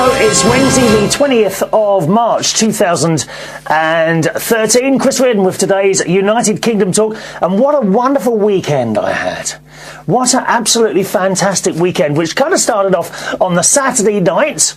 Hello, it's Wednesday the 20th of March 2013. Chris Reardon with today's United Kingdom talk, and what a wonderful weekend I had. What an absolutely fantastic weekend, which kind of started off on the Saturday night,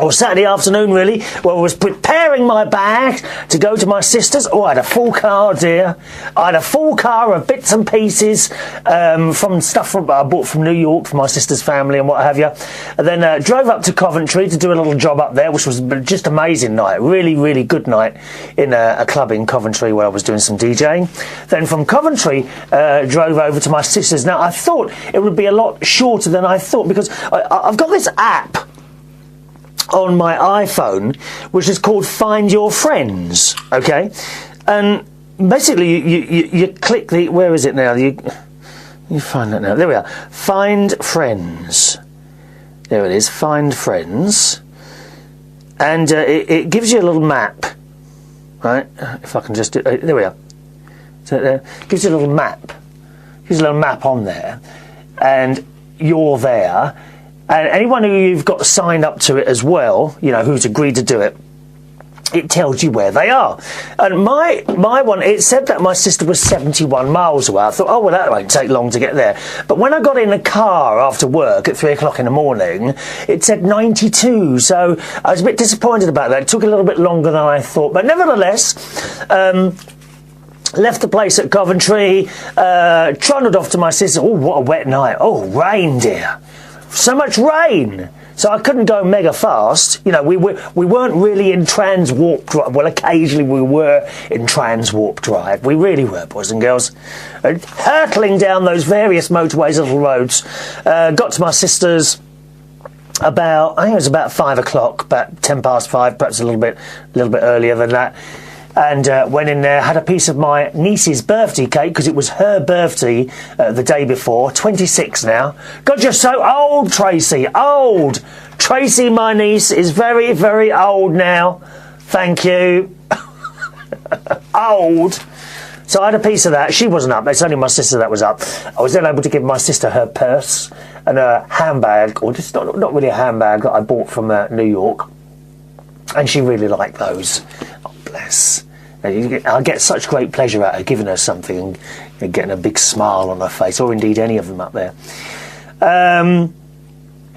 or Saturday afternoon really, where I was preparing my bag to go to my sister's. Oh, I had a full car, dear. I had a full car of bits and pieces from stuff I bought from New York for my sister's family and what have you. And then drove up to Coventry to do a little job up there, which was just amazing night. Really, really good night in a club in Coventry where I was doing some DJing. Then from Coventry, drove over to my sister's. Now, I thought it would be a lot shorter than I thought, because I've got this app on my iPhone, which is called Find Your Friends, okay? And basically, you click the... Where is it now? You find that now. There we are. Find Friends. There it is. Find Friends. And it gives you a little map, right? If I can just do... there we are. So it gives you a little map. Gives you a little map on there. And you're there. And anyone who you've got signed up to it as well, you know, who's agreed to do it, it tells you where they are. And my one, it said that my sister was 71 miles away. I thought, oh, well, that won't take long to get there. But when I got in the car after work at 3 o'clock in the morning, it said 92. So I was a bit disappointed about that. It took a little bit longer than I thought. But nevertheless, left the place at Coventry, trundled off to my sister. Oh, what a wet night. Oh, rain, dear. So much rain, so I couldn't go mega fast. You know, we weren't really in trans-warp drive. Well, occasionally we were in trans-warp drive. We really were, boys and girls. Hurtling down those various motorways, little roads. Got to my sister's about, I think it was about 5 o'clock, about 10 past 5, perhaps a little bit earlier than that. And went in there, had a piece of my niece's birthday cake, because it was her birthday the day before. 26 now. God, you're so old, Tracy. Old. Tracy, my niece, is very, very old now. Thank you. Old. So I had a piece of that. She wasn't up. It's only my sister that was up. I was then able to give my sister her purse and a handbag, or just not really a handbag, that I bought from New York. And she really liked those. Oh, bless. I get such great pleasure out of giving her something and getting a big smile on her face, or indeed any of them up there. And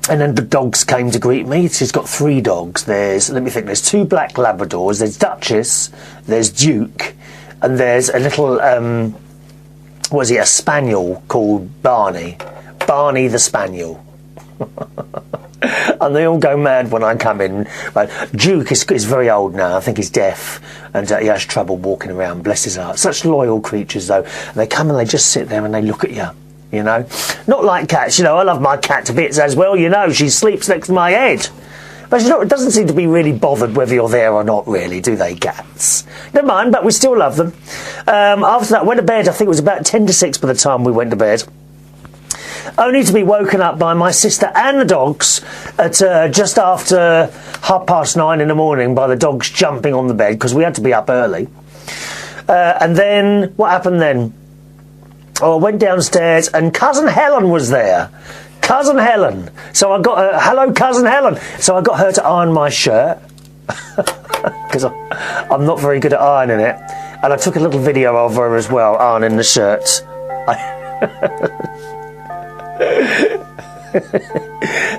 then the dogs came to greet me. She's got 3 dogs. There's 2 black Labradors. There's Duchess. There's Duke. And there's a little, a spaniel called Barney. Barney the Spaniel. And they all go mad when I come in. But Duke is very old now. I think he's deaf, and he has trouble walking around. Bless his heart. Such loyal creatures, though. And they come and they just sit there and they look at you. You know, not like cats. You know, I love my cat to bits as well. You know, she sleeps next to my head. But you know, it doesn't seem to be really bothered whether you're there or not, really, do they, cats? Never mind, but we still love them. After that, went to bed. I think it was about 10 to 6 by the time we went to bed. Only to be woken up by my sister and the dogs at just after 9:30 in the morning, by the dogs jumping on the bed, because we had to be up early. And then, what happened then? Oh, I went downstairs and Cousin Helen was there. Cousin Helen. So I got hello, Cousin Helen. So I got her to iron my shirt, because I'm not very good at ironing it. And I took a little video of her as well, ironing the shirts.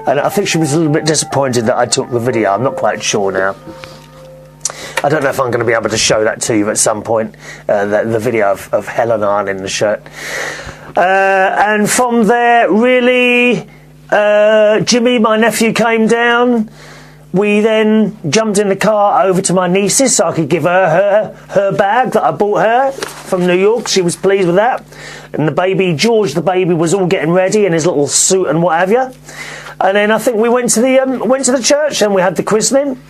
And I think she was a little bit disappointed that I took the video. I'm not quite sure now. I don't know if I'm going to be able to show that to you at some point, the video of Helen ironing the shirt. And from there, really, Jimmy, my nephew, came down. We then jumped in the car over to my niece's so I could give her bag that I bought her from New York. She was pleased with that. And the baby, George, the baby, was all getting ready in his little suit and what have you. And then I think we went to the church, and we had the christening,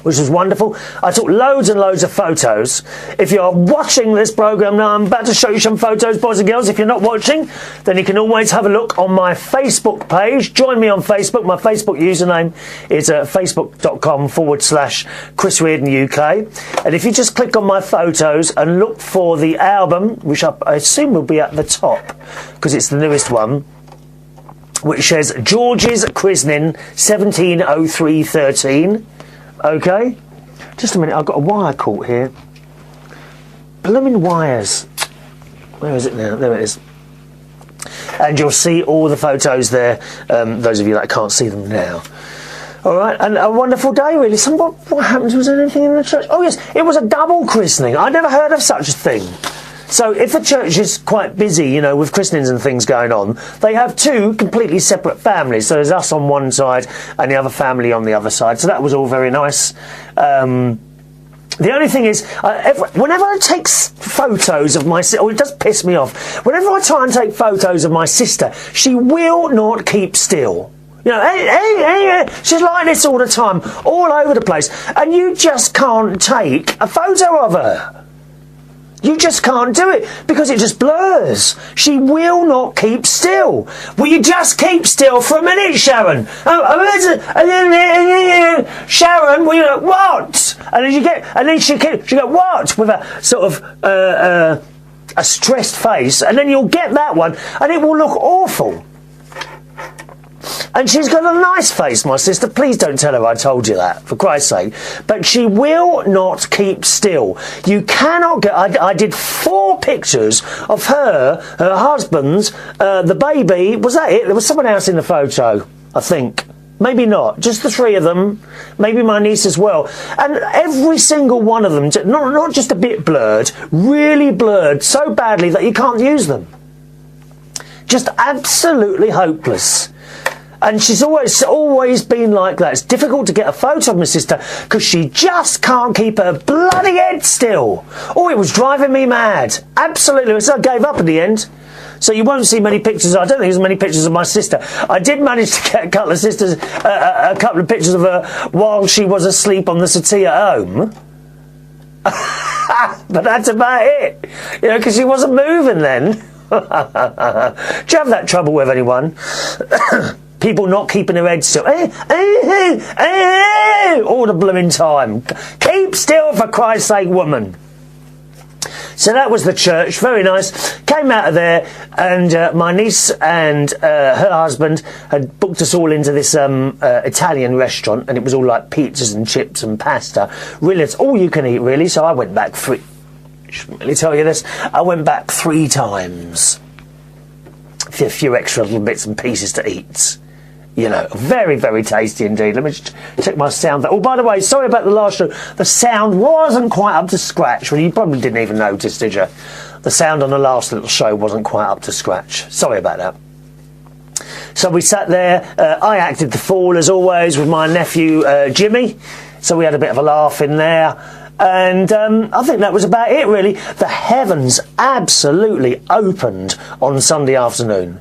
which was wonderful. I took loads and loads of photos. If you're watching this programme now, I'm about to show you some photos, boys and girls. If you're not watching, then you can always have a look on my Facebook page. Join me on Facebook. My Facebook username is facebook.com/Chris Reardon UK. And if you just click on my photos and look for the album, which I assume will be at the top, because it's the newest one, which says George's Christening 170313. Okay, just a minute, I've got a wire caught here. Blooming wires. Where is it now? There it is. And you'll see all the photos there, those of you that can't see them now. All right, and a wonderful day, really. What happened? Was there anything in the church? Oh, yes, it was a double christening. I never heard of such a thing. So if the church is quite busy, you know, with christenings and things going on, they have two completely separate families. So there's us on one side and the other family on the other side. So that was all very nice. The only thing is, whenever I take photos of my sister, it does piss me off. Whenever I try and take photos of my sister, she will not keep still. You know, hey, she's like this all the time, all over the place. And you just can't take a photo of her. You just can't do it because it just blurs. She will not keep still. Will you just keep still for a minute, Sharon? Sharon, will you go, what? And then she go, what? With a sort of a stressed face, and then you'll get that one, and it will look awful. And she's got a nice face, my sister. Please don't tell her I told you that, for Christ's sake. But she will not keep still. You cannot get... I did 4 pictures of her husband, the baby. Was that it? There was someone else in the photo, I think. Maybe not. Just the 3 of them. Maybe my niece as well. And every single one of them, not just a bit blurred, really blurred so badly that you can't use them. Just absolutely hopeless. And she's always been like that. It's difficult to get a photo of my sister because she just can't keep her bloody head still. Oh, it was driving me mad. Absolutely. So I gave up in the end. So you won't see many pictures. I don't think there's many pictures of my sister. I did manage to get a couple of pictures of her while she was asleep on the settee at home. But that's about it. You know, because she wasn't moving then. Do you have that trouble with anyone? People not keeping their heads still. All the blooming time. Keep still, for Christ's sake, woman. So that was the church. Very nice. Came out of there, and my niece and her husband had booked us all into this Italian restaurant, and it was all like pizzas and chips and pasta. Really, it's all you can eat, really. So I went back I shouldn't really tell you this. I went back 3 times. A few extra little bits and pieces to eat. You know, very, very tasty indeed. Let me just check my sound. Oh, by the way, sorry about the last show. The sound wasn't quite up to scratch. Well, you probably didn't even notice, did you? The sound on the last little show wasn't quite up to scratch. Sorry about that. So we sat there. I acted the fool, as always, with my nephew, Jimmy. So we had a bit of a laugh in there. And I think that was about it, really. The heavens absolutely opened on Sunday afternoon.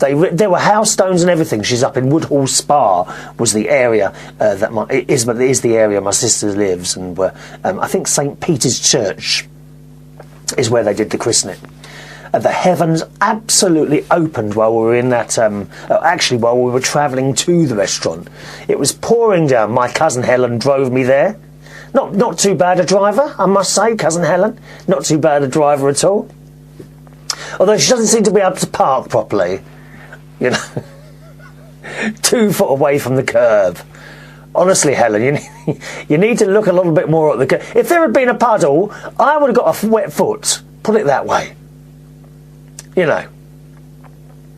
There were house stones and everything. She's up in Woodhall Spa, was the area is the area my sister lives, and I think St Peter's Church is where they did the christening. The heavens absolutely opened while we were in that. Actually, while we were travelling to the restaurant, it was pouring down. My cousin Helen drove me there. Not too bad a driver, I must say, cousin Helen. Not too bad a driver at all. Although she doesn't seem to be able to park properly. You know, 2 foot away from the curb. Honestly, Helen, you need to look a little bit more at the curb. If there had been a puddle, I would have got a wet foot. Put it that way. You know.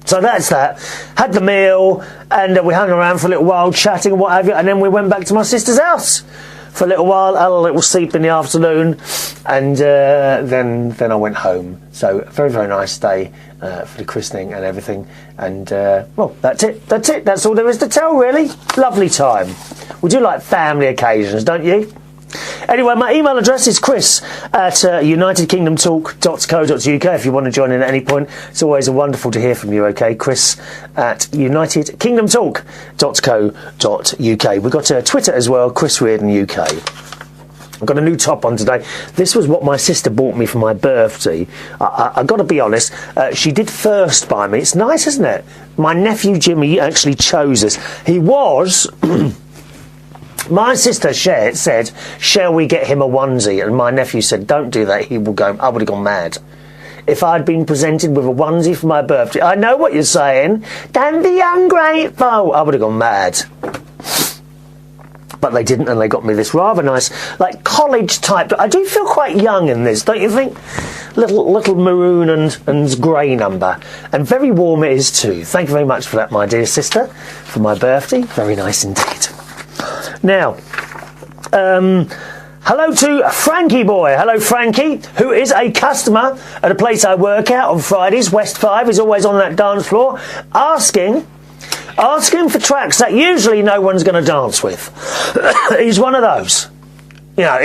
So that's that. Had the meal, and we hung around for a little while, chatting and what have you, and then we went back to my sister's house for a little while, had a little sleep in the afternoon, and then I went home. So a very, very nice day for the christening and everything. And, well, that's it. That's all there is to tell, really. Lovely time. We do like family occasions, don't you? Anyway, my email address is chris@unitedkingdomtalk.co.uk if you want to join in at any point. It's always wonderful to hear from you, okay? chris@unitedkingdomtalk.co.uk. We've got Twitter as well, Chris Reardon UK. I've got a new top on today. This was what my sister bought me for my birthday. I've got to be honest, she did first buy me. It's nice, isn't it? My nephew Jimmy actually chose us. He was... My sister said, shall we get him a onesie? And my nephew said, don't do that, he will go. I would have gone mad. if I'd been presented with a onesie for my birthday. I know what you're saying. Don't be ungrateful. I would have gone mad. But they didn't, and they got me this rather nice, like, college type. I do feel quite young in this, don't you think? Little maroon and grey number. And very warm it is too. Thank you very much for that, my dear sister, for my birthday. Very nice indeed. Now, hello to Frankie Boy. Hello, Frankie, who is a customer at a place I work at on Fridays. West 5 is always on that dance floor, asking for tracks that usually no one's going to dance with. He's one of those. You know,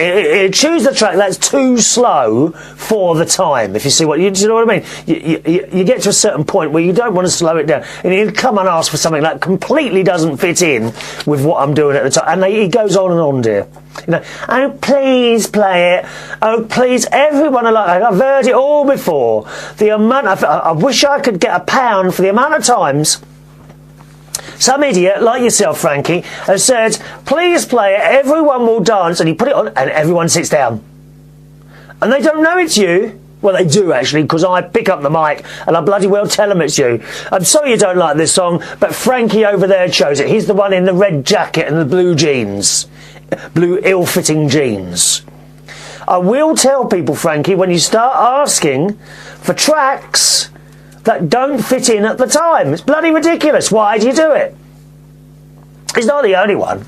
choose the track that's too slow for the time, if you see what you know what I mean. You get to a certain point where you don't want to slow it down, and he'll come and ask for something that completely doesn't fit in with what I'm doing at the time. And he goes on and on, dear. You know, oh, please play it. Oh, please, everyone, I've heard it all before. The amount I wish I could get £1 for the amount of times some idiot like yourself, Frankie, has said, please play it, everyone will dance, and you put it on and everyone sits down. And they don't know it's you. Well, they do, actually, because I pick up the mic and I bloody well tell them it's you. I'm sorry you don't like this song, but Frankie over there chose it. He's the one in the red jacket and the blue jeans. Blue ill-fitting jeans. I will tell people, Frankie, when you start asking for tracks that don't fit in at the time. It's bloody ridiculous. Why do you do it? He's not the only one.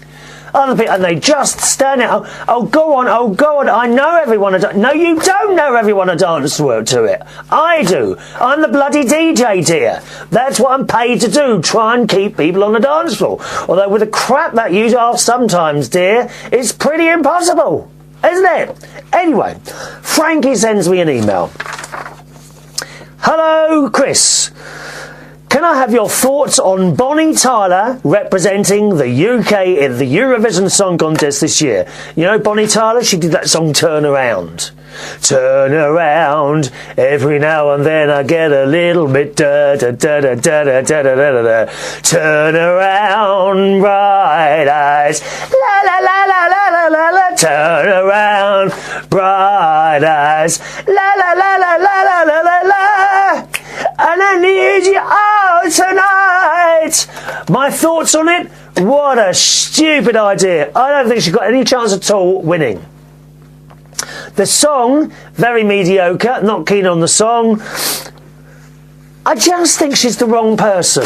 Other people, and they just stand out. Oh, go on. I know everyone. No, you don't know everyone to dance to it. I do. I'm the bloody DJ, dear. That's what I'm paid to do. Try and keep people on the dance floor. Although with the crap that you ask sometimes, dear, it's pretty impossible, isn't it? Anyway, Frankie sends me an email. Hello, Chris. Can I have your thoughts on Bonnie Tyler representing the UK in the Eurovision Song Contest this year? You know Bonnie Tyler? She did that song Turn Around. Turn around, every now and then I get a little bit da-da-da-da-da-da-da-da-da. Turn around, bright eyes, la la la la la la la la. Turn around, bright eyes, la la la la la la la la la. And I need you all tonight. My thoughts on it? What a stupid idea. I don't think she's got any chance at all winning. The song, very mediocre, not keen on the song. I just think she's the wrong person.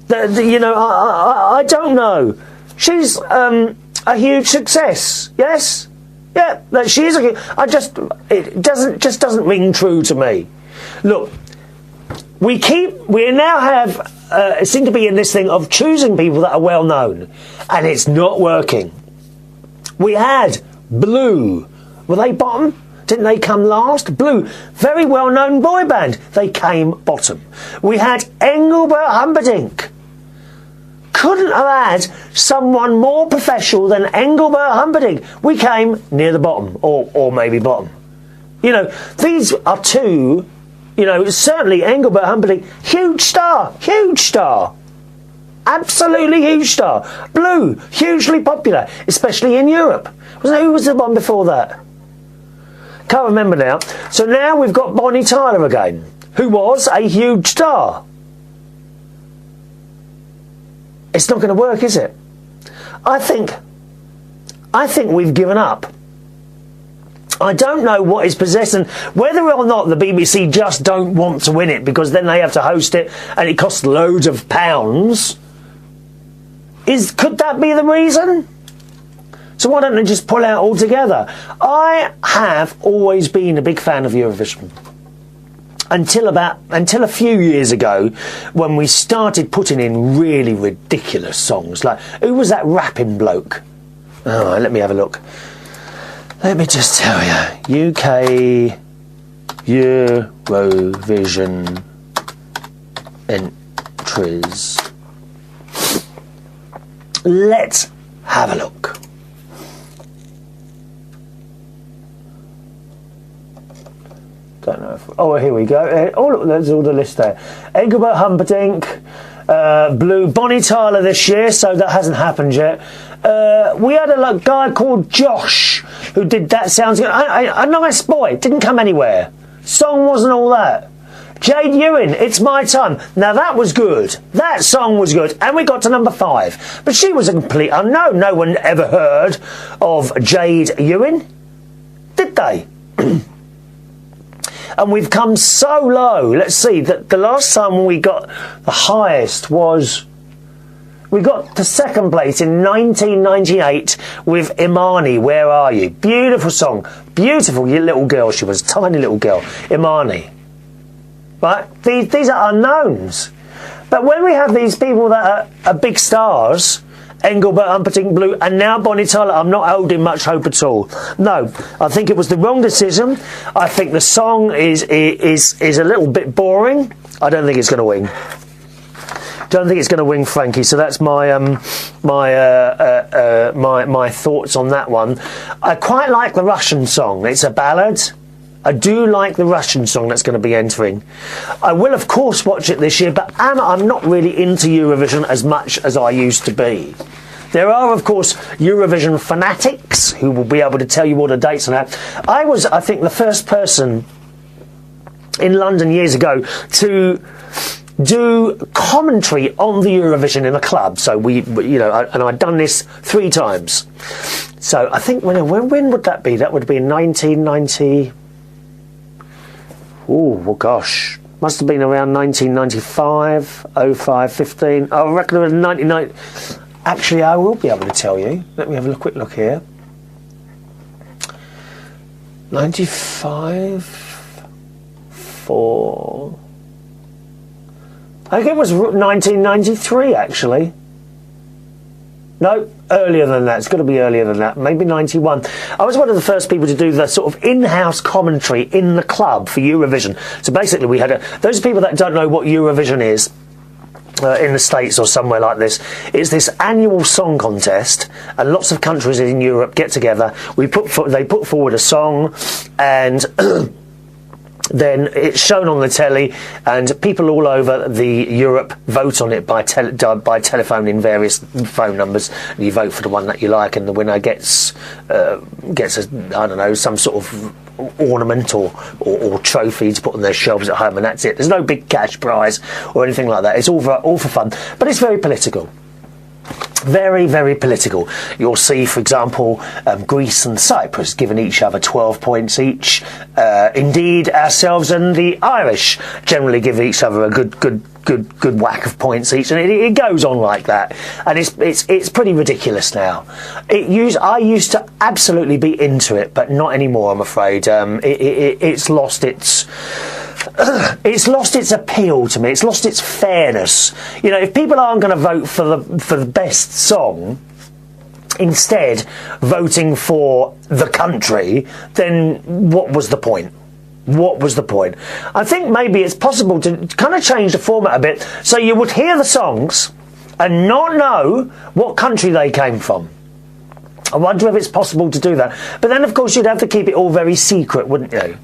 I don't know. She's a huge success, yes? Yeah, she is it doesn't ring true to me. Look, we now seem to be in this thing of choosing people that are well known, and it's not working. We had Blue. Were they bottom? Didn't they come last? Blue, very well known boy band. They came bottom. We had Engelbert Humperdinck. Couldn't have had someone more professional than Engelbert Humperdinck. We came near the bottom, or maybe bottom. You know, these are two. You know, certainly Engelbert Humperdinck, huge star, absolutely huge star. Blue, hugely popular, especially in Europe. Who was the one before that? Can't remember now. So now we've got Bonnie Tyler again, who was a huge star. It's not going to work, is it? I think we've given up. I don't know what is possessing, whether or not the BBC just don't want to win it because then they have to host it and it costs loads of pounds. Could that be the reason? So why don't they just pull out altogether? I have always been a big fan of Eurovision. Until a few years ago, when we started putting in really ridiculous songs. Like, who was that rapping bloke? Oh, let me have a look. Let me just tell you, UK Eurovision entries. Let's have a look. Don't know if... Oh, here we go. Oh, look, there's all the list there. Engelbert Humperdinck, Blue, Bonnie Tyler this year, so that hasn't happened yet. We had a guy called Josh who did That Sounds Good. A nice boy, didn't come anywhere. Song wasn't all that. Jade Ewan, It's My Time. Now that was good. That song was good. And we got to number 5. But she was a complete unknown. No one ever heard of Jade Ewan, did they? And we've come so low. Let's see, the last time we got the highest was... We got to second place in 1998 with Imani, Where Are You? Beautiful song. Beautiful little girl she was. Tiny little girl. Imani. Right? These are unknowns. But when we have these people that are big stars, Engelbert Humperdinck Blue, and now Bonnie Tyler, I'm not holding much hope at all. No, I think it was the wrong decision. I think the song is a little bit boring. I don't think it's going to win. Don't think it's going to win, Frankie. So that's my my thoughts on that one. I quite like the Russian song. It's a ballad. I do like the Russian song that's going to be entering. I will, of course, watch it this year, but I'm not really into Eurovision as much as I used to be. There are, of course, Eurovision fanatics who will be able to tell you all the dates and that. I was, I think, the first person in London years ago to do commentary on the Eurovision in a club. So and I'd done this 3 times. So I think when would that be? That would be in 1990. Oh, well, gosh. Must have been around 1995, 05, 15. I reckon it was 99. Actually, I will be able to tell you. Let me have a quick look here. 95, 4. I think it was 1993, actually. No, earlier than that. It's got to be earlier than that. Maybe 91. I was one of the first people to do the sort of in-house commentary in the club for Eurovision. So basically we had those people that don't know what Eurovision is, in the States or somewhere like this, it's this annual song contest, and lots of countries in Europe get together. They put forward a song, and then it's shown on the telly, and people all over the Europe vote on it by telephone in various phone numbers. And you vote for the one that you like, and the winner gets I don't know, some sort of ornament or trophy to put on their shelves at home, and that's it. There's no big cash prize or anything like that. It's all for fun, but it's very political. Very, very political. You'll see, for example, Greece and Cyprus giving each other 12 points each. Indeed, ourselves and the Irish generally give each other a good whack of points each, and it goes on like that. And it's pretty ridiculous now. I used to absolutely be into it, but not anymore, I'm afraid. It's lost its appeal to me. It's lost its fairness. You know, if people aren't going to vote for the best song, instead voting for the country, then what was the point? What was the point? I think maybe it's possible to kind of change the format a bit, so you would hear the songs and not know what country they came from. I wonder if it's possible to do that. But then, of course, you'd have to keep it all very secret, wouldn't you?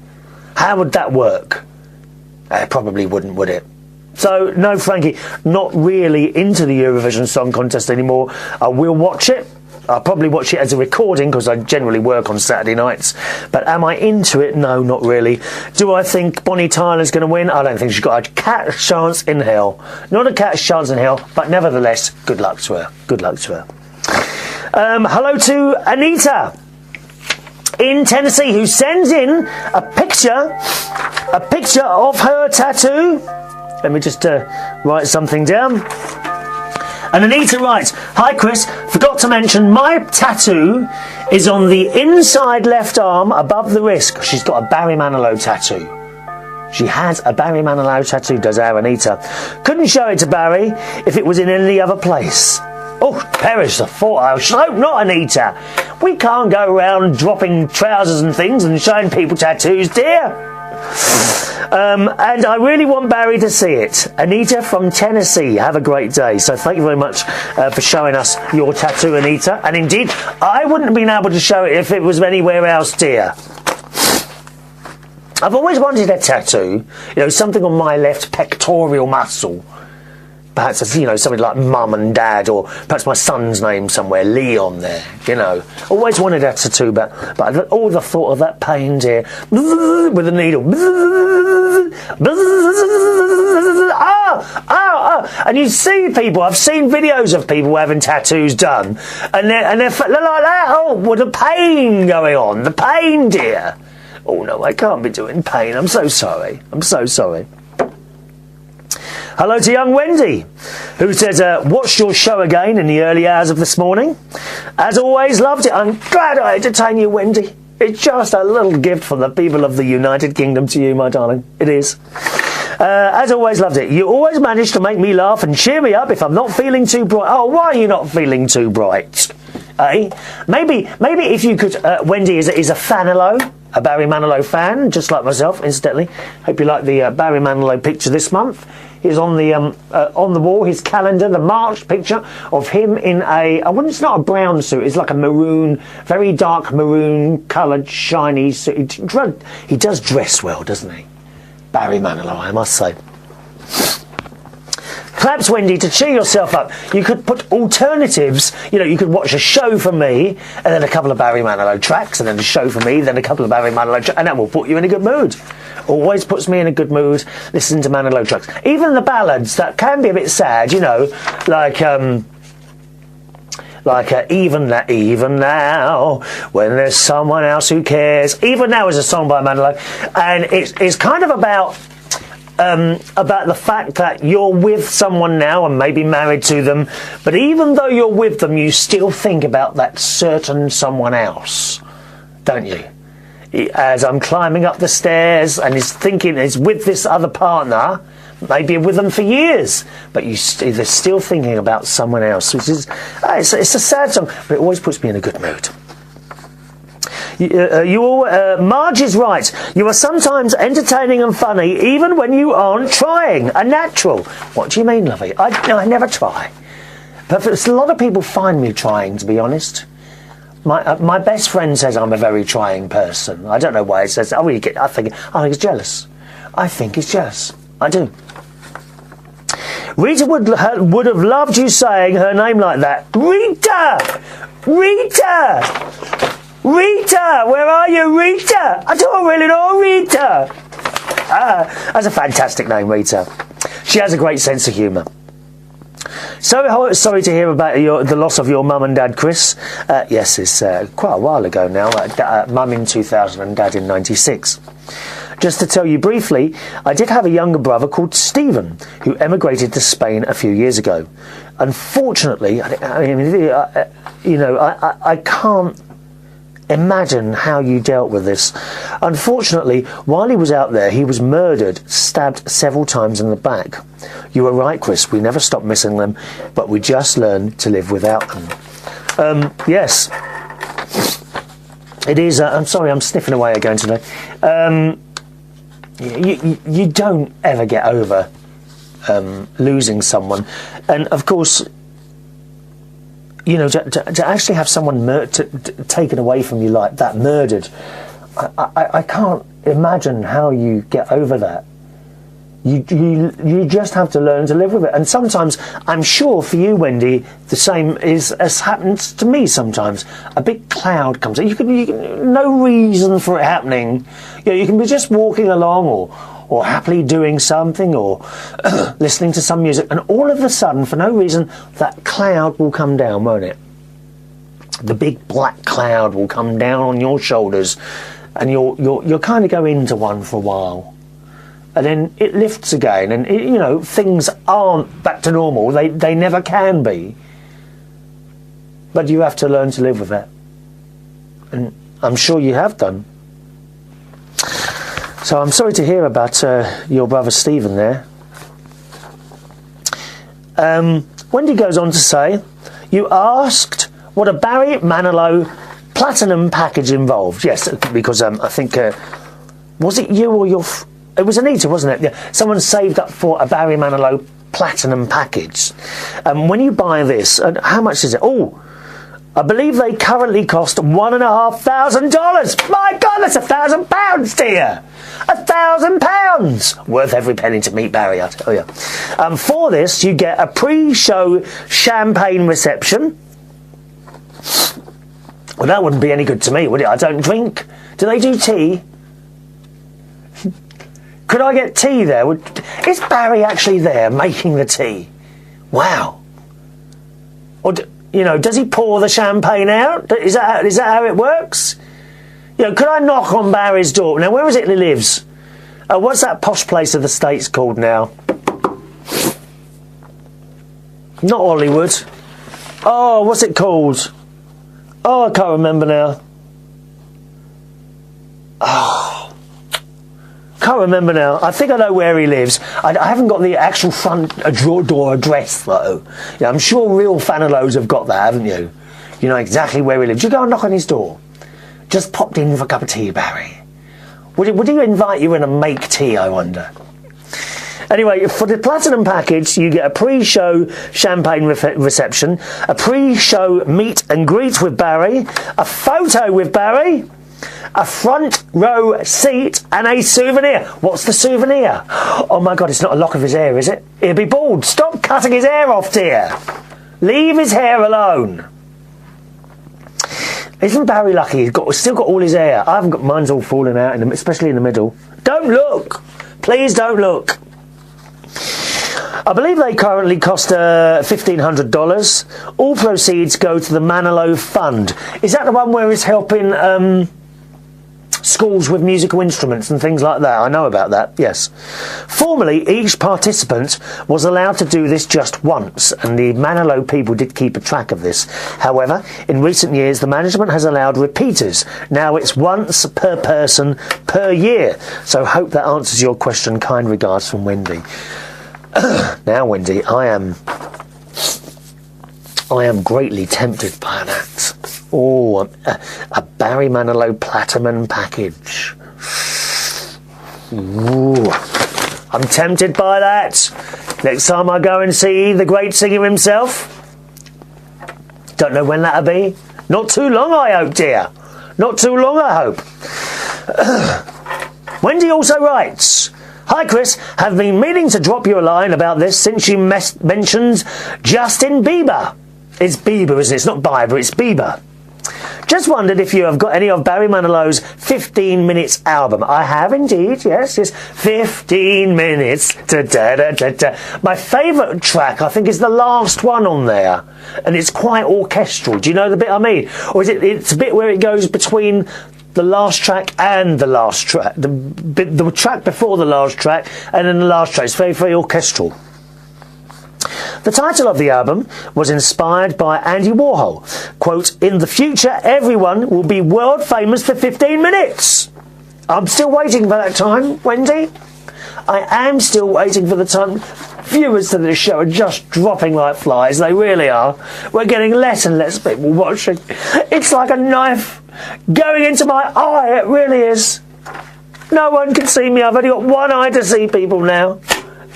How would that work? It probably wouldn't, would it? So, no, Frankie, not really into the Eurovision Song Contest anymore. I will watch it. I'll probably watch it as a recording because I generally work on Saturday nights. But am I into it? No, not really. Do I think Bonnie Tyler's going to win? I don't think she's got a cat's chance in hell. Not a cat's chance in hell, but nevertheless, good luck to her. Good luck to her. Hello to Anita in Tennessee, who sends in a picture of her tattoo. Let me just write something down. And Anita writes, "Hi Chris, forgot to mention my tattoo is on the inside left arm above the wrist." She's got a Barry Manilow tattoo. She has a Barry Manilow tattoo, does our Anita. Couldn't show it to Barry if it was in any other place. Oh, perish the thought. I hope not, Anita. We can't go around dropping trousers and things and showing people tattoos, dear. And I really want Barry to see it. Anita from Tennessee, have a great day. So thank you very much for showing us your tattoo, Anita. And indeed, I wouldn't have been able to show it if it was anywhere else, dear. I've always wanted a tattoo, you know, something on my left pectoral muscle. perhaps something like Mum and Dad, or perhaps my son's name somewhere, Leon there. Always wanted a tattoo, but all the thought of that pain here with a needle. And you see people. I've seen videos of people having tattoos done, and they're like that. Oh, what a pain going on! The pain, dear. Oh no, I can't be doing pain. I'm so sorry. I'm so sorry. Hello to young Wendy, who says, watched your show again in the early hours of this morning. As always, loved it. I'm glad I entertain you, Wendy. It's just a little gift from the people of the United Kingdom to you, my darling. It is. As always, loved it. You always manage to make me laugh and cheer me up if I'm not feeling too bright. Oh, why are you not feeling too bright? Eh? Maybe if you could... Wendy is a Fanilow, a Barry Manilow fan, just like myself, incidentally. Hope you like the Barry Manilow picture this month. He's on the wall, his calendar, the Marj picture of him in it's not a brown suit, it's like a maroon, very dark maroon coloured, shiny suit. He does dress well, doesn't he? Barry Manilow, I must say. Perhaps, Wendy, to cheer yourself up, you could put alternatives. You could watch a show for me, and then a couple of Barry Manilow tracks, and then a show for me, then a couple of Barry Manilow tracks, and that will put you in a good mood. Always puts me in a good mood, listening to Manilow tracks. Even the ballads that can be a bit sad, like Even Now, when there's someone else who cares. Even Now is a song by Manilow, and it's kind of about the fact that you're with someone now and maybe married to them, but even though you're with them, you still think about that certain someone else, don't you? As I'm climbing up the stairs and he's with this other partner, maybe with them for years, but they're still thinking about someone else, which is it's a sad song, but it always puts me in a good mood. Marj is right. You are sometimes entertaining and funny, even when you aren't trying. A natural. What do you mean, lovey? I never try. But a lot of people find me trying, to be honest. My best friend says I'm a very trying person. I don't know why he says that. I think he's jealous. I think he's jealous. I do. Rita would have loved you saying her name like that. Rita! Rita! Rita! Where are you, Rita? I don't really know Rita. That's a fantastic name, Rita. She has a great sense of humour. So sorry to hear about the loss of your mum and dad, Chris. Yes, it's quite a while ago now. Mum in 2000 and dad in 96. Just to tell you briefly, I did have a younger brother called Stephen who emigrated to Spain a few years ago. Unfortunately, I can't imagine how you dealt with this. Unfortunately, while he was out there, he was murdered, stabbed several times in the back. You were right, Chris. We never stopped missing them, but we just learned to live without them. Yes. It is. I'm sorry, I'm sniffing away again today. You don't ever get over losing someone. And, of course, to actually have someone taken away from you like that, murdered, I can't imagine how you get over that. You just have to learn to live with it. And sometimes, I'm sure for you, Wendy, the same as happens to me sometimes. A big cloud comes in. You can no reason for it happening. You can be just walking along or happily doing something or listening to some music, and all of a sudden, for no reason, that cloud will come down, won't it? The big black cloud will come down on your shoulders, and you'll kind of go into one for a while. And then it lifts again, and things aren't back to normal. They never can be. But you have to learn to live with that, and I'm sure you have done. So I'm sorry to hear about your brother Stephen there. Wendy goes on to say, you asked what a Barry Manilow platinum package involved. Yes, because I think was it you or your? It was Anita, wasn't it? Yeah. Someone saved up for a Barry Manilow platinum package. When you buy this, how much is it? Oh, I believe they currently cost $1,500. My God, that's £1,000, dear. £1,000 worth every penny to meet Barry, I tell you. For this, you get a pre-show champagne reception. Well, that wouldn't be any good to me, would it? I don't drink. Do they do tea? Could I get tea there? Is Barry actually there making the tea? Wow. Or, you know, does he pour the champagne out? Is that how it works? You know, could I knock on Barry's door? Now, where is it he lives? What's that posh place of the States called now? Not Hollywood. Oh, what's it called? Oh, I can't remember now. Oh, can't remember now. I think I know where he lives. I haven't got the actual front door address, though. Yeah, I'm sure real Manilows have got that, haven't you? You know exactly where he lives. You go and knock on his door. Just popped in for a cup of tea, Barry. Would he invite you in and make tea, I wonder? Anyway, for the Platinum package, you get a pre-show champagne reception, a pre-show meet and greet with Barry, a photo with Barry, a front row seat, and a souvenir. What's the souvenir? Oh my God, it's not a lock of his hair, is it? He'll be bald. Stop cutting his hair off, dear. Leave his hair alone. Isn't Barry lucky? He's still got all his hair. I haven't got, mine's all falling out, especially in the middle. Don't look. Please don't look. I believe they currently cost $1,500. All proceeds go to the Manilow Fund. Is that the one where he's helping schools with musical instruments and things like that? I know about that, yes. Formerly, each participant was allowed to do this just once, and the Manilow people did keep a track of this. However, in recent years, the management has allowed repeaters. Now it's once per person per year. So hope that answers your question. Kind regards from Wendy. Now, Wendy, I am greatly tempted by that. Oh, a Barry Manilow Platinum package. Ooh, I'm tempted by that. Next time I go and see the great singer himself. Don't know when that'll be. Not too long, I hope, dear. Not too long, I hope. Wendy also writes, "Hi Chris, have been meaning to drop you a line about this since you mentioned Justin Bieber." It's Bieber, isn't it? It's not Bieber, it's Bieber. Just wondered if you have got any of Barry Manilow's 15 Minutes album. I have indeed, yes. 15 minutes. Da, da, da, da, da. My favourite track, I think, is the last one on there. And it's quite orchestral. Do you know the bit I mean? Or is it's a bit where it goes between the last track and the last track. The track before the last track and then the last track. It's very, very orchestral. The title of the album was inspired by Andy Warhol. Quote, "In the future, everyone will be world famous for 15 minutes. I'm still waiting for that time, Wendy. I am still waiting for the time. Viewers to this show are just dropping like flies. They really are. We're getting less and less people watching. It's like a knife going into my eye. It really is. No one can see me. I've only got one eye to see people now.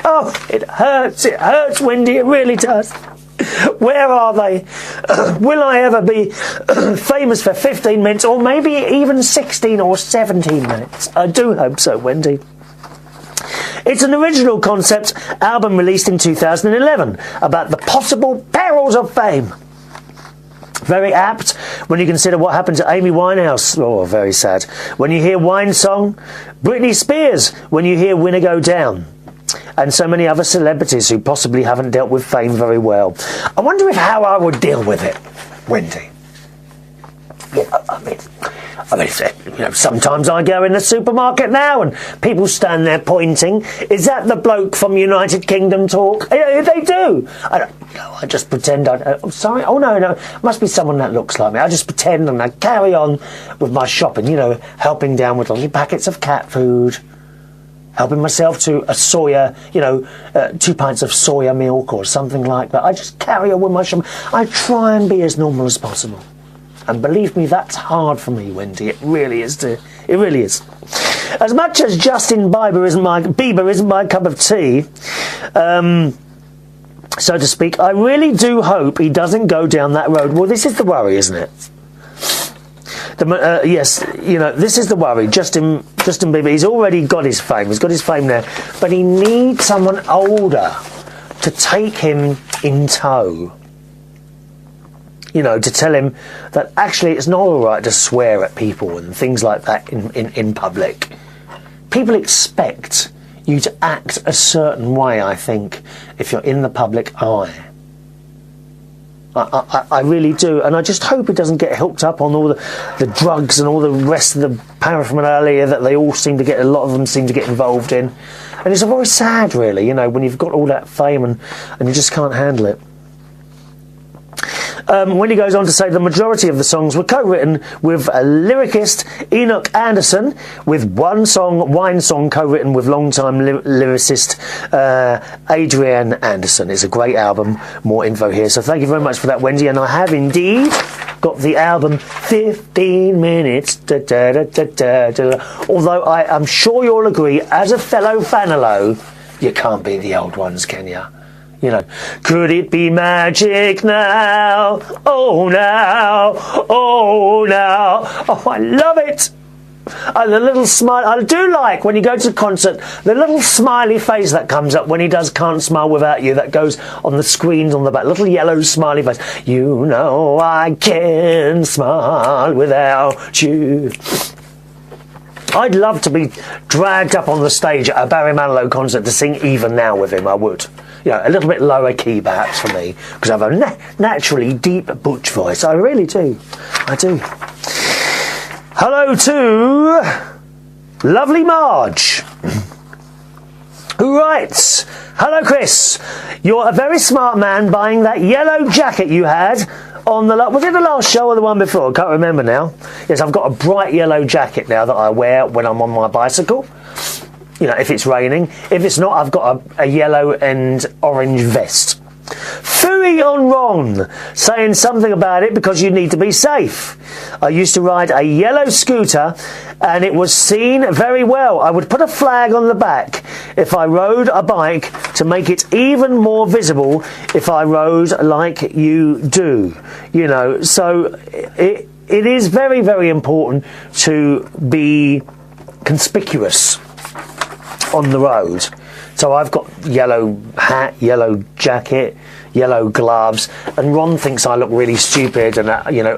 Oh, it hurts, Wendy, it really does. Where are they? Will I ever be famous for 15 minutes or maybe even 16 or 17 minutes? I do hope so, Wendy. It's an original concept album released in 2011 about the possible perils of fame. Very apt when you consider what happened to Amy Winehouse. Oh, very sad. When you hear Wine Song, Britney Spears, when you hear Winner Go Down, and so many other celebrities who possibly haven't dealt with fame very well. I wonder how I would deal with it, Wendy. I mean, you know, sometimes I go in the supermarket now and people stand there pointing. Is that the bloke from United Kingdom Talk? Yeah, they do. I don't know. I just pretend. Sorry. Oh no, must be someone that looks like me. I just pretend and I carry on with my shopping. You know, helping down with little packets of cat food. Helping myself to a soya, 2 pints of soya milk or something like that. I just carry on with my shopping. I try and be as normal as possible. And believe me, that's hard for me, Wendy. It really is. It really is. As much as Justin Bieber isn't my cup of tea, so to speak. I really do hope he doesn't go down that road. Well, this is the worry, isn't it? Yes, you know, this is the worry. Justin Bieber, he's already got his fame. He's got his fame now. But he needs someone older to take him in tow. You know, to tell him that actually it's not all right to swear at people and things like that in public. People expect you to act a certain way, I think, if you're in the public eye. I really do, and I just hope he doesn't get hooked up on all the drugs and all the rest of the paraphernalia that they all seem to get, a lot of them seem to get involved in. And it's very sad, really, you know, when you've got all that fame and you just can't handle it. When he goes on to say the majority of the songs were co-written with lyricist Enoch Anderson, with one song, Wine Song, co-written with long-time lyricist Adrienne Anderson. It's a great album. More info here. So thank you very much for that, Wendy. And I have indeed got the album 15 minutes. Although I'm sure you'll agree, as a fellow Manilow, you can't beat the old ones, can you? You know, could it be magic now? Oh, now, oh, now. Oh, I love it. The little smile. I do like when you go to a concert, the little smiley face that comes up when he does Can't Smile Without You, that goes on the screens on the back. Little yellow smiley face. You know I can't smile without you. I'd love to be dragged up on the stage at a Barry Manilow concert to sing Even Now with him. I would. You know, a little bit lower key perhaps for me, because I have a naturally deep butch voice. I really do. I do. Hello to lovely Marj, who writes, "Hello Chris, you're a very smart man buying that yellow jacket you had on the... Was it the last show or the one before? I can't remember now. Yes, I've got a bright yellow jacket now that I wear when I'm on my bicycle. You know, if it's raining. If it's not, I've got a yellow and orange vest. Fooey on Ron, saying something about it because you need to be safe. I used to ride a yellow scooter and it was seen very well. I would put a flag on the back if I rode a bike to make it even more visible if I rode like you do. You know, so it is very, very important to be conspicuous on the road. So I've got yellow hat, yellow jacket, yellow gloves, and Ron thinks I look really stupid, and you know,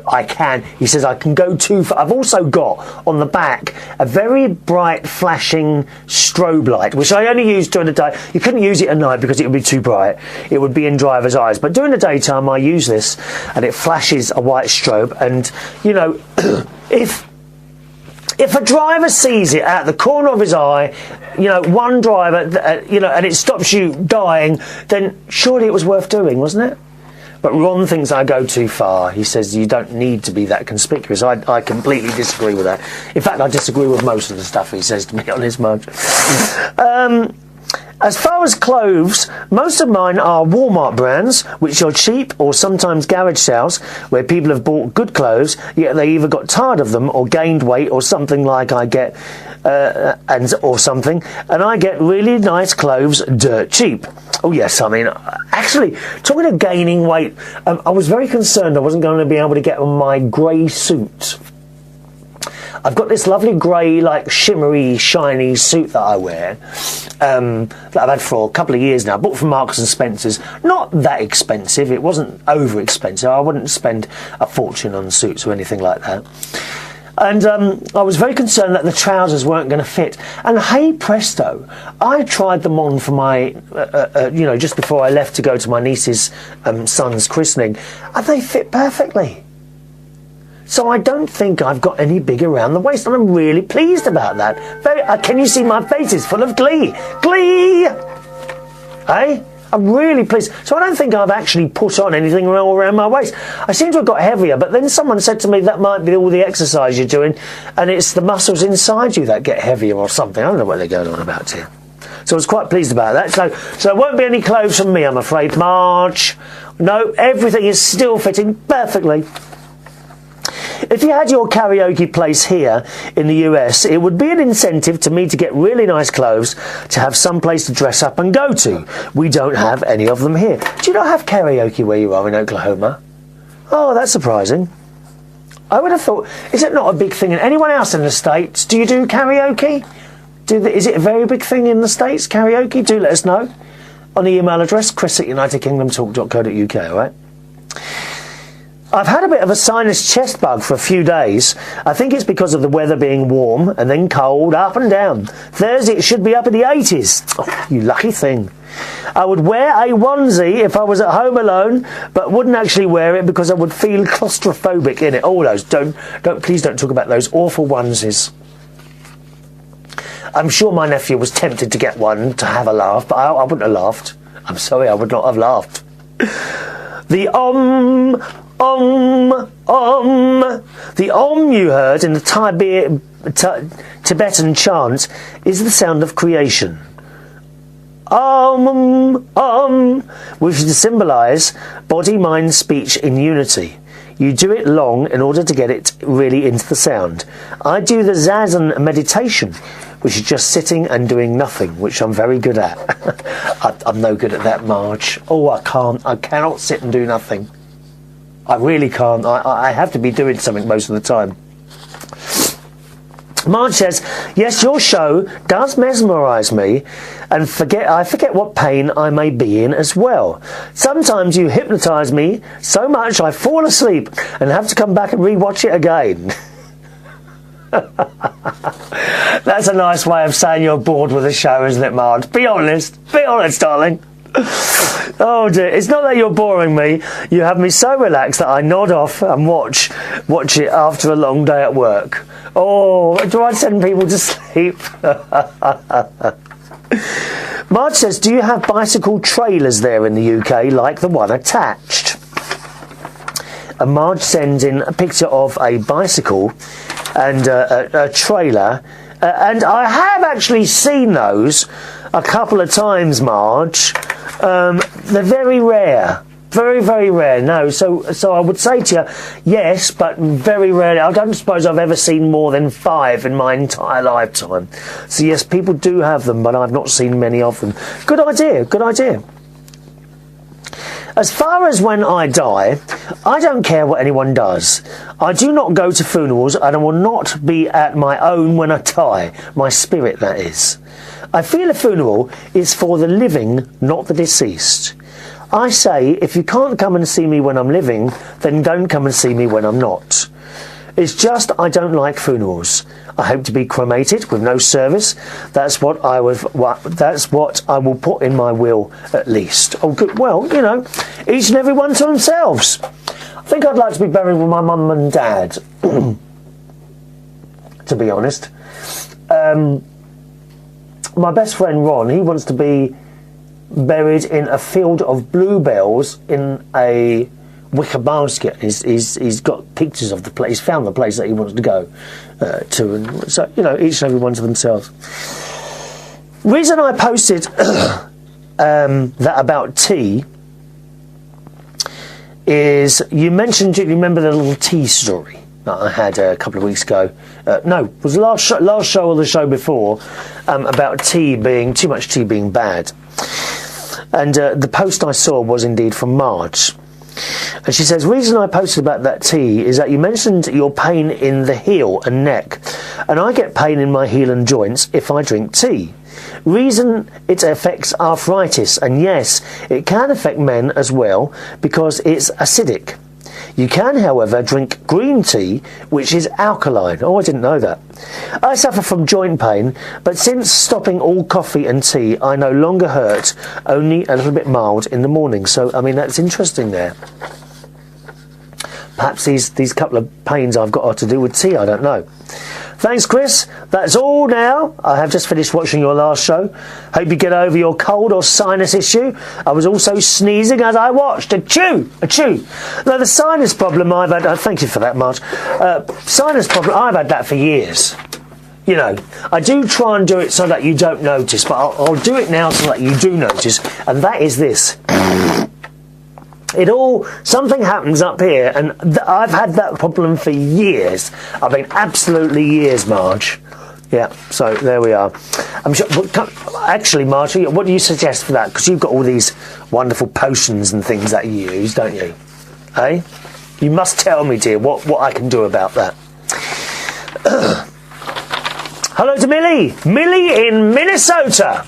he says I can go too far. I've also got on the back a very bright flashing strobe light, which I only use during the day. You couldn't use it at night because it would be too bright. It would be in driver's eyes. But during the daytime I use this and it flashes a white strobe, and you know, if a driver sees it at the corner of his eye, you know, one driver, you know, and it stops you dying, then surely it was worth doing, wasn't it? But Ron thinks I go too far. He says you don't need to be that conspicuous. I completely disagree with that. In fact, I disagree with most of the stuff he says to me on his mug. As far as clothes, most of mine are Walmart brands, which are cheap, or sometimes garage sales, where people have bought good clothes, yet they either got tired of them or gained weight or something like I get, or something, and I get really nice clothes dirt cheap. Oh yes, I mean, actually, talking of gaining weight, I was very concerned I wasn't going to be able to get on my grey suit. I've got this lovely grey, like, shimmery, shiny suit that I wear, that I've had for a couple of years now. I bought from Marks and Spencer's. Not that expensive. It wasn't over expensive. I wouldn't spend a fortune on suits or anything like that. And I was very concerned that the trousers weren't going to fit. And hey presto, I tried them on for my, you know, just before I left to go to my niece's son's christening, and they fit perfectly. So I don't think I've got any big around the waist, and I'm really pleased about that. Can you see my face is full of glee? Glee! Eh? I'm really pleased. So I don't think I've actually put on anything around my waist. I seem to have got heavier, but then someone said to me that might be all the exercise you're doing, and it's the muscles inside you that get heavier or something. I don't know what they're going on about here. So I was quite pleased about that. So there won't be any clothes from me, I'm afraid, Marj. No, everything is still fitting perfectly. If you had your karaoke place here in the US, it would be an incentive to me to get really nice clothes, to have some place to dress up and go to. We don't have any of them here. Do you not have karaoke where you are in Oklahoma? Oh, that's surprising. I would have thought, is it not a big thing? And anyone else in the States, do you do karaoke? Is it a very big thing in the States, karaoke? Do let us know on the email address, chris@unitedkingdomtalk.co.uk, alright? I've had a bit of a sinus chest bug for a few days. I think it's because of the weather being warm and then cold, up and down. Thursday it should be up in the 80s. Oh, you lucky thing. I would wear a onesie if I was at home alone, but wouldn't actually wear it because I would feel claustrophobic in it. Oh, please don't talk about those awful onesies. I'm sure my nephew was tempted to get one to have a laugh, but I wouldn't have laughed. I'm sorry, I would not have laughed. The The you heard in the Tibetan chant is the sound of creation. Which is to symbolise body, mind, speech in unity. You do it long in order to get it really into the sound. I do the Zazen meditation, which is just sitting and doing nothing, which I'm very good at. I'm no good at that, Marj. Oh, I cannot sit and do nothing. I really can't. I have to be doing something most of the time. Marj says, yes, your show does mesmerise me, and I forget what pain I may be in as well. Sometimes you hypnotise me so much I fall asleep and have to come back and re-watch it again. That's a nice way of saying you're bored with the show, isn't it, Marj? Be honest, darling. Oh dear, it's not that you're boring me. You have me so relaxed that I nod off and watch it after a long day at work. Oh, do I send people to sleep? Marj says, do you have bicycle trailers there in the UK like the one attached? And Marj sends in a picture of a bicycle and a trailer. And I have actually seen those a couple of times, Marj. They're very rare. Very, very rare. No, so I would say to you, yes, but very rare. I don't suppose I've ever seen more than 5 in my entire lifetime. So yes, people do have them, but I've not seen many of them. Good idea, good idea. As far as when I die, I don't care what anyone does. I do not go to funerals, and I will not be at my own when I die. My spirit, that is. I feel a funeral is for the living, not the deceased. I say, if you can't come and see me when I'm living, then don't come and see me when I'm not. It's just I don't like funerals. I hope to be cremated with no service. That's what I will put in my will, at least. Oh, good. Well, you know, each and every one to themselves. I think I'd like to be buried with my mum and dad. To be honest, my best friend Ron, he wants to be buried in a field of bluebells in a wicker basket. He's got pictures of the place. He's found the place that he wants to go to, and so, you know, each and every one to themselves. Reason I posted that about tea is you mentioned, you remember the little tea story that I had a couple of weeks ago? No, it was the last show or the show before, about tea being too much tea being bad. And the post I saw was indeed from Marj. And she says, reason I posted about that tea is that you mentioned your pain in the heel and neck, and I get pain in my heel and joints if I drink tea. Reason it affects arthritis, and yes, it can affect men as well because it's acidic. You can, however, drink green tea, which is alkaline. Oh, I didn't know that. I suffer from joint pain, but since stopping all coffee and tea, I no longer hurt, only a little bit mild in the morning. So, I mean, that's interesting there. Perhaps these couple of pains I've got are to do with tea, I don't know. Thanks, Chris. That's all now. I have just finished watching your last show. Hope you get over your cold or sinus issue. I was also sneezing as I watched. Achoo! Achoo! Now, the sinus problem I've had... thank you for that, Marj. Sinus problem, I've had that for years. You know, I do try and do it so that you don't notice, but I'll do it now so that you do notice, and that is this. something happens up here, and I've had that problem for years. I mean, absolutely years, Marj. Yeah, so there we are. I'm sure. Actually, Marj, what do you suggest for that? Because you've got all these wonderful potions and things that you use, don't you? Eh? You must tell me, dear, what I can do about that. Hello to Millie. Millie in Minnesota.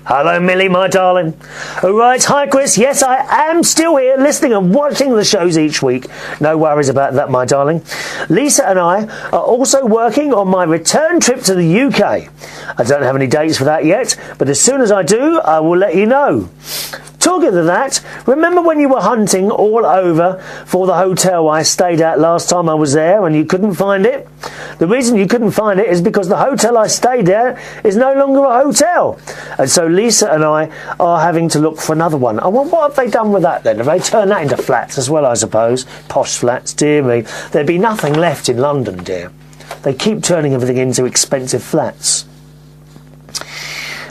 Hello, Millie, my darling. All right, hi, Chris. Yes, I am still here listening and watching the shows each week. No worries about that, my darling. Lisa and I are also working on my return trip to the UK. I don't have any dates for that yet, but as soon as I do, I will let you know. Talking of that, remember when you were hunting all over for the hotel I stayed at last time I was there and you couldn't find it? The reason you couldn't find it is because the hotel I stayed at is no longer a hotel. And so Lisa and I are having to look for another one. Oh, well, what have they done with that then? Have they turned that into flats as well, I suppose? Posh flats, dear me. There'd be nothing left in London, dear. They keep turning everything into expensive flats.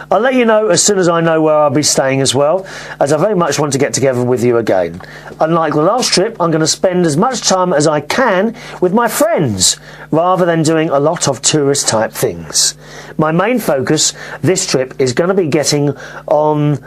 I'll let you know as soon as I know where I'll be staying as well, as I very much want to get together with you again. Unlike the last trip, I'm going to spend as much time as I can with my friends, rather than doing a lot of tourist type things. My main focus this trip is going to be getting on,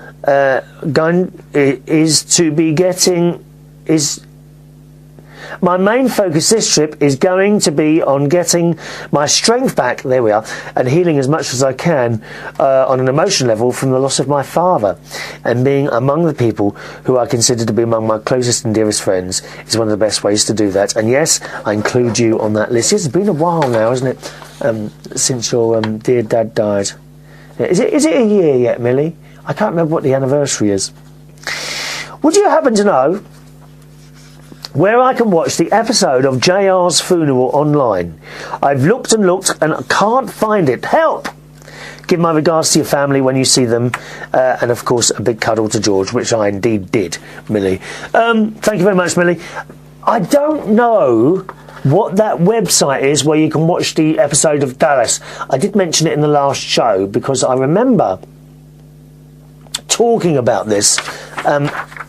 My main focus this trip is going to be on getting my strength back, there we are, and healing as much as I can on an emotional level from the loss of my father. And being among the people who I consider to be among my closest and dearest friends is one of the best ways to do that. And yes, I include you on that list. It's been a while now, isn't it, since your dear dad died. Is it a year yet, Millie? I can't remember what the anniversary is. Would you happen to know where I can watch the episode of JR's funeral online? I've looked and looked and I can't find it. Help! Give my regards to your family when you see them, and of course a big cuddle to George, which I indeed did, Millie. Thank you very much, Millie. I don't know what that website is where you can watch the episode of Dallas. I did mention it in the last show because I remember talking about this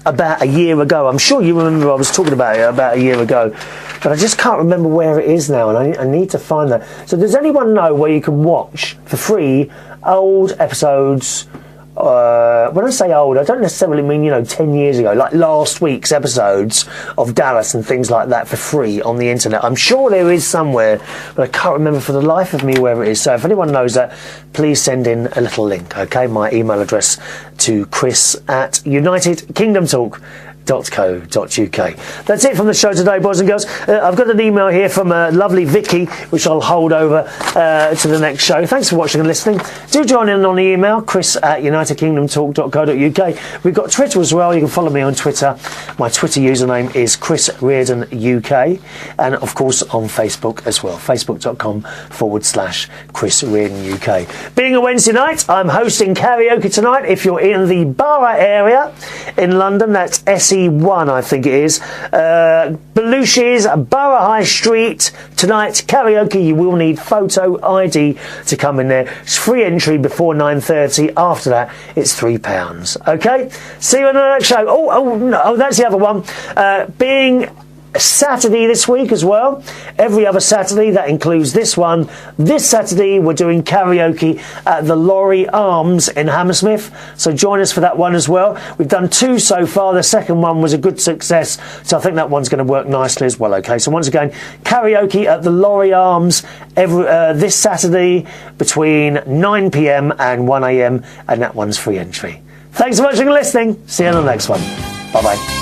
about a year ago. I'm sure you remember I was talking about it about a year ago, but I just can't remember where it is now, and I need to find that. So does anyone know where you can watch for free old episodes? When I say old, I don't necessarily mean, 10 years ago, like last week's episodes of Dallas and things like that for free on the internet. I'm sure there is somewhere, but I can't remember for the life of me where it is. So if anyone knows that, please send in a little link, okay? My email address to chris@unitedkingdomtalk.co.uk. That's it from the show today, boys and girls. I've got an email here from lovely Vicky, which I'll hold over to the next show. Thanks for watching and listening. Do join in on the email, chris@unitedkingdomtalk.co.uk. We've got Twitter as well. You can follow me on Twitter. My Twitter username is Chris Reardon UK, and of course on Facebook as well, facebook.com/Chris Reardon UK. Being a Wednesday night, I'm hosting karaoke tonight. If you're in the Borough area in London, that's SE1, I think it is. Belushi's, Borough High Street. Tonight, karaoke. You will need photo ID to come in there. It's free entry before 9:30. After that, it's £3. Okay? See you on the next show. Oh, that's the other one. Being Saturday this week as well. Every other Saturday, that includes this one. This Saturday, we're doing karaoke at the Lorry Arms in Hammersmith. So join us for that one as well. We've done 2 so far. The second one was a good success. So I think that one's going to work nicely as well. Okay, so once again, karaoke at the Lorry Arms this Saturday between 9 p.m. and 1 a.m. and that one's free entry. Thanks so much for listening. See you on the next one. Bye-bye.